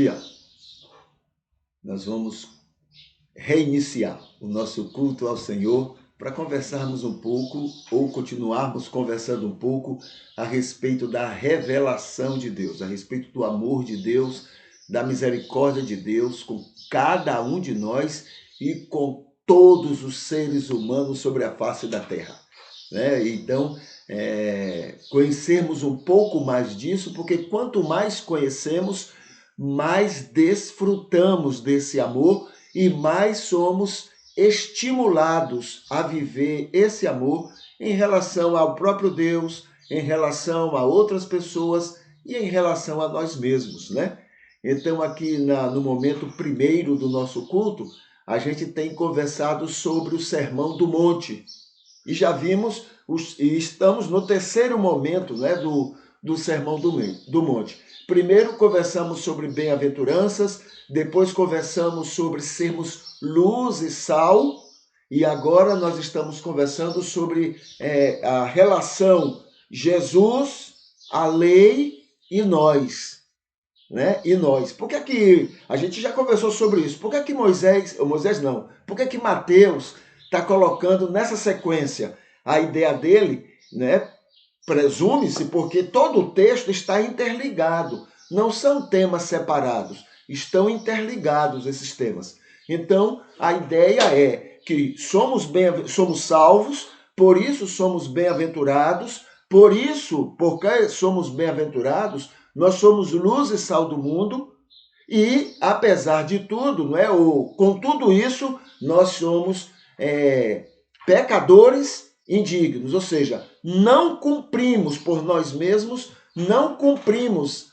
dia. Nós vamos reiniciar o nosso culto ao Senhor para conversarmos um pouco ou continuarmos conversando um pouco a respeito da revelação de Deus, a respeito do amor de Deus, da misericórdia de Deus com cada um de nós e com todos os seres humanos sobre a face da terra. Então, conhecermos um pouco mais disso, porque quanto mais conhecemos, mais desfrutamos desse amor e mais somos estimulados a viver esse amor em relação ao próprio Deus, em relação a outras pessoas e em relação a nós mesmos, né? Então, aqui no momento primeiro do nosso culto, a gente tem conversado sobre o Sermão do Monte. E já vimos, e estamos no terceiro momento, né, do Sermão do Monte. Primeiro conversamos sobre bem-aventuranças, depois conversamos sobre sermos luz e sal, e agora nós estamos conversando sobre a relação Jesus, a lei e nós. Né? E nós. Por que que a gente já conversou sobre isso? Por que Moisés não? Por que Mateus está colocando nessa sequência a ideia dele, né? Presume-se, porque todo o texto está interligado. Não são temas separados, estão interligados esses temas. Então, a ideia é que somos salvos, por isso somos bem-aventurados, porque somos bem-aventurados, nós somos luz e sal do mundo, e, apesar de tudo, com tudo isso, nós somos pecadores indignos, ou seja, não cumprimos por nós mesmos, não cumprimos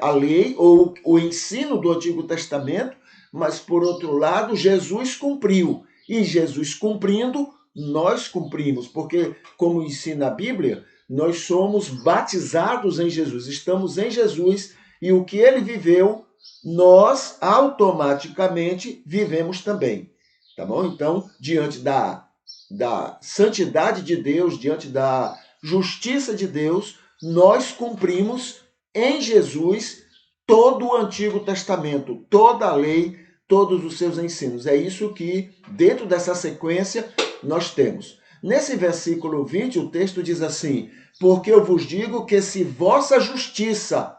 a lei ou o ensino do Antigo Testamento, mas, por outro lado, Jesus cumpriu. E Jesus cumprindo, nós cumprimos, porque, como ensina a Bíblia, nós somos batizados em Jesus, estamos em Jesus, e o que ele viveu, nós automaticamente vivemos também. Tá bom? Então, diante da santidade de Deus, diante da justiça de Deus, nós cumprimos em Jesus todo o Antigo Testamento, toda a lei, todos os seus ensinos. É isso que, dentro dessa sequência, nós temos. Nesse versículo 20, o texto diz assim: porque eu vos digo que se vossa justiça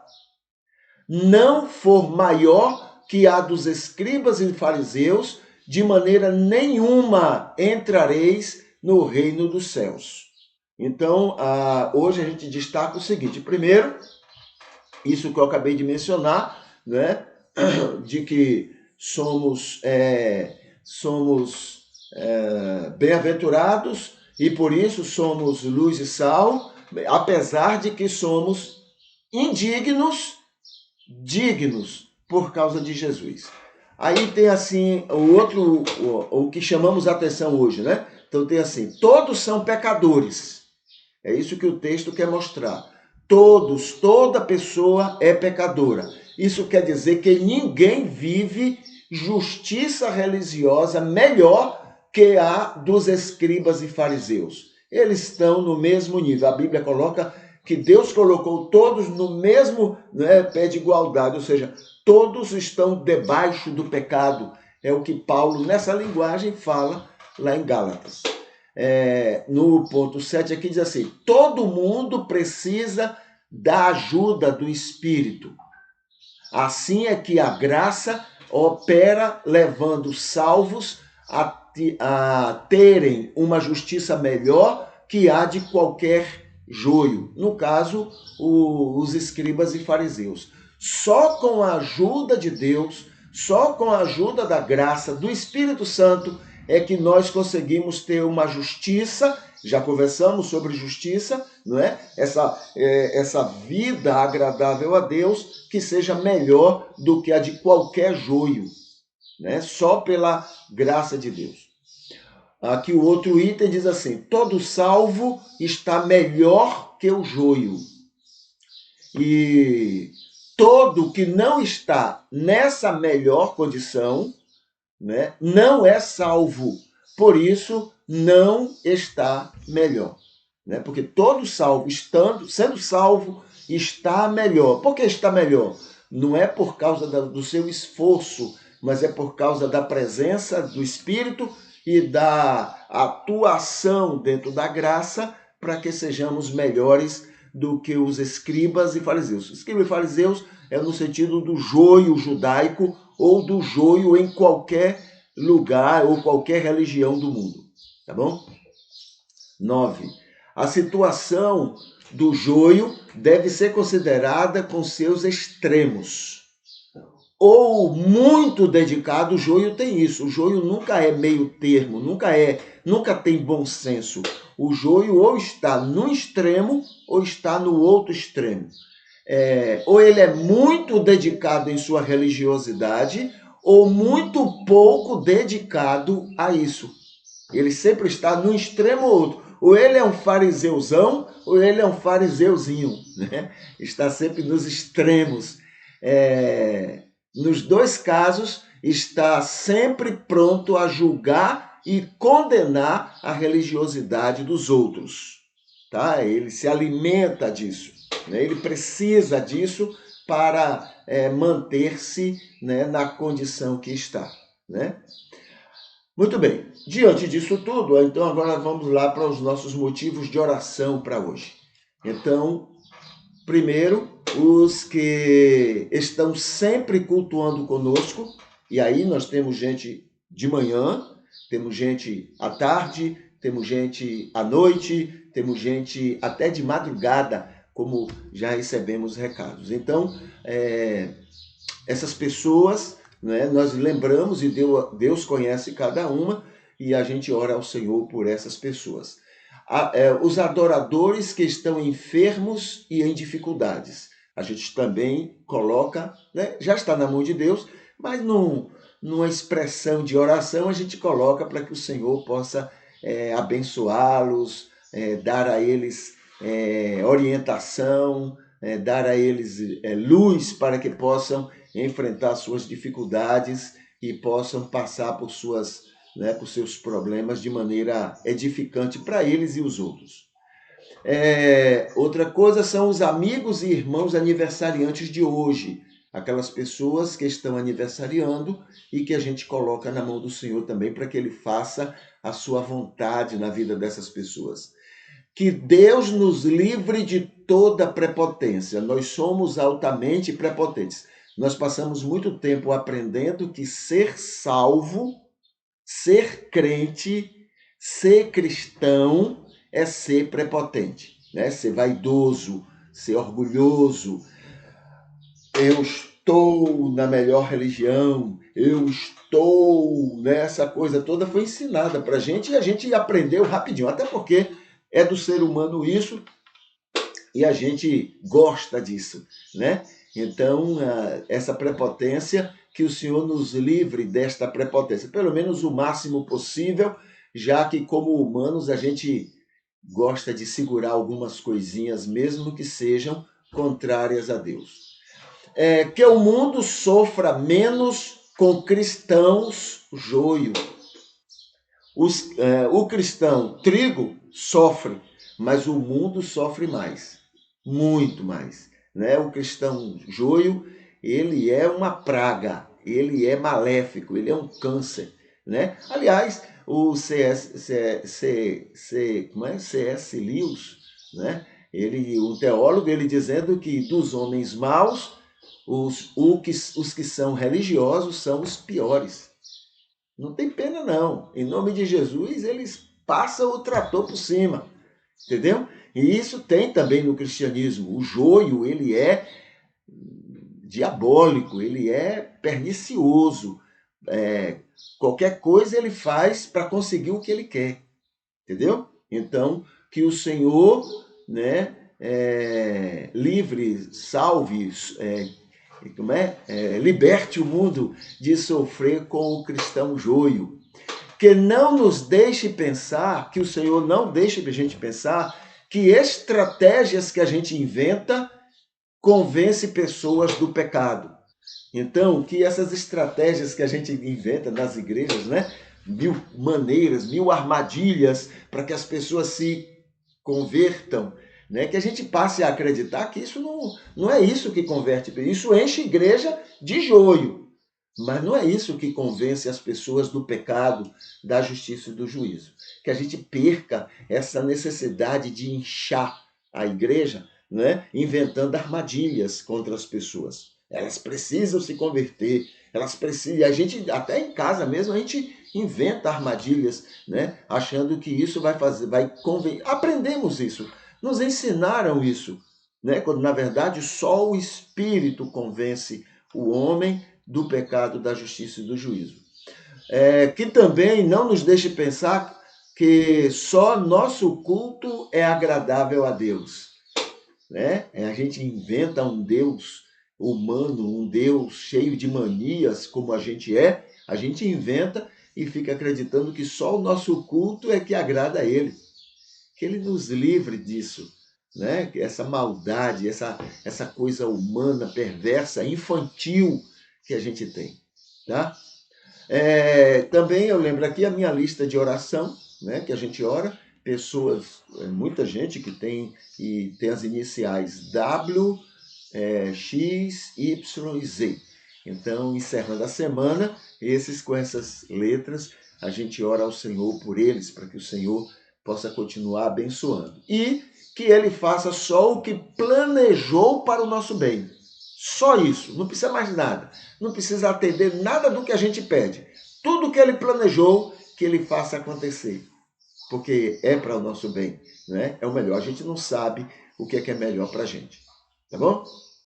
não for maior que a dos escribas e fariseus, de maneira nenhuma entrareis no reino dos céus. Então, hoje a gente destaca o seguinte: primeiro, isso que eu acabei de mencionar, né, de que somos bem-aventurados e por isso somos luz e sal, apesar de que somos indignos, dignos por causa de Jesus. Aí tem assim o que chamamos a atenção hoje, né? Então tem assim: todos são pecadores. É isso que o texto quer mostrar. Toda pessoa é pecadora. Isso quer dizer que ninguém vive justiça religiosa melhor que a dos escribas e fariseus. Eles estão no mesmo nível. A Bíblia coloca que Deus colocou todos no mesmo pé de igualdade, ou seja, todos estão debaixo do pecado. É o que Paulo, nessa linguagem, fala lá em Gálatas. No ponto 7 aqui diz assim: todo mundo precisa da ajuda do Espírito. Assim é que a graça opera, levando salvos a terem uma justiça melhor que a de qualquer joio. No caso, os escribas e fariseus. Só com a ajuda de Deus, só com a ajuda da graça do Espírito Santo é que nós conseguimos ter uma justiça. Já conversamos sobre justiça, não é? Essa vida agradável a Deus que seja melhor do que a de qualquer joio, né? Só pela graça de Deus. Aqui o outro item diz assim: todo salvo está melhor que o joio. E todo que não está nessa melhor condição, né, não é salvo. Por isso, não está melhor. Né? Porque todo salvo, sendo salvo, está melhor. Por que está melhor? não é por causa do seu esforço, mas é por causa da presença do Espírito e da atuação dentro da graça para que sejamos melhores do que os escribas e fariseus. Escribas e fariseus é no sentido do joio judaico ou do joio em qualquer lugar ou qualquer religião do mundo. Tá bom? 9. A situação do joio deve ser considerada com seus extremos. Ou muito dedicado, o joio tem isso. O joio nunca é meio termo, nunca tem bom senso. O joio ou está no extremo ou está no outro extremo. Ou ele é muito dedicado em sua religiosidade ou muito pouco dedicado a isso. Ele sempre está num extremo ou outro. Ou ele é um fariseuzão ou ele é um fariseuzinho, né? Está sempre nos extremos. Nos dois casos, está sempre pronto a julgar e condenar a religiosidade dos outros. Tá? Ele se alimenta disso, né? Ele precisa disso para manter-se, né, na condição que está. Né? Muito bem, diante disso tudo, então agora vamos lá para os nossos motivos de oração para hoje. Então, primeiro, os que estão sempre cultuando conosco, e aí nós temos gente de manhã, temos gente à tarde, temos gente à noite, temos gente até de madrugada, como já recebemos recados. Então, essas pessoas, né, nós lembramos e Deus conhece cada uma e a gente ora ao Senhor por essas pessoas. Os adoradores que estão enfermos e em dificuldades. A gente também coloca, né, já está na mão de Deus, mas numa expressão de oração a gente coloca para que o Senhor possa abençoá-los, dar a eles orientação, dar a eles luz para que possam enfrentar suas dificuldades e possam passar por seus problemas de maneira edificante para eles e os outros. Outra coisa são os amigos e irmãos aniversariantes de hoje, aquelas pessoas que estão aniversariando e que a gente coloca na mão do Senhor também para que Ele faça a sua vontade na vida dessas pessoas. Que Deus nos livre de toda prepotência. Nós somos altamente prepotentes. Nós passamos muito tempo aprendendo que ser salvo, ser crente, ser cristão é ser prepotente, né? Ser vaidoso, ser orgulhoso. Eu estou na melhor religião, eu estou nessa coisa toda, foi ensinada para a gente e a gente aprendeu rapidinho, até porque é do ser humano isso e a gente gosta disso, né? Então, essa prepotência, que o Senhor nos livre desta prepotência, pelo menos o máximo possível, já que como humanos a gente gosta de segurar algumas coisinhas, mesmo que sejam contrárias a Deus. Que o mundo sofra menos com cristãos joio. O cristão trigo sofre, mas o mundo sofre mais, muito mais. Né? O cristão joio, ele é uma praga, ele é maléfico, ele é um câncer. Né? Aliás, o C.S. Lewis, né? Um teólogo, ele dizendo que dos homens maus, os que são religiosos são os piores. Não tem pena, não. Em nome de Jesus, eles passam o trator por cima. Entendeu? E isso tem também no cristianismo. O joio, ele é diabólico, ele é pernicioso. Qualquer coisa ele faz para conseguir o que ele quer. Entendeu? Então, que o Senhor, né, livre, salve, liberte o mundo de sofrer com o cristão joio. Que não nos deixe pensar, que o Senhor não deixe a gente pensar que estratégias que a gente inventa convence pessoas do pecado. Então, que essas estratégias que a gente inventa nas igrejas, né? 1000 maneiras, 1000 armadilhas para que as pessoas se convertam, né? Que a gente passe a acreditar que isso não é isso que converte. Isso enche a igreja de joio, mas não é isso que convence as pessoas do pecado, da justiça e do juízo. Que a gente perca essa necessidade de inchar a igreja, né? Inventando armadilhas contra as pessoas. Elas precisam se converter, elas precisam. E a gente, até em casa mesmo, a gente inventa armadilhas, né? Achando que isso vai fazer, vai convencer. Aprendemos isso, nos ensinaram isso, né? Quando na verdade só o Espírito convence o homem do pecado, da justiça e do juízo. Que também não nos deixe pensar que só nosso culto é agradável a Deus, né? A gente inventa um Deus humano, um Deus cheio de manias, como a gente inventa e fica acreditando que só o nosso culto é que agrada a Ele. Que Ele nos livre disso, né? Essa maldade, essa coisa humana, perversa, infantil que a gente tem, tá? Também eu lembro aqui a minha lista de oração, né? Que a gente ora, pessoas, muita gente que tem as iniciais W, X, Y e Z. Então, encerrando a semana, com essas letras, a gente ora ao Senhor por eles, para que o Senhor possa continuar abençoando. E que Ele faça só o que planejou para o nosso bem. Só isso, não precisa mais nada. Não precisa atender nada do que a gente pede. Tudo que Ele planejou, que Ele faça acontecer. Porque é para o nosso bem, né? É o melhor. A gente não sabe o que é melhor para a gente. Tá bom?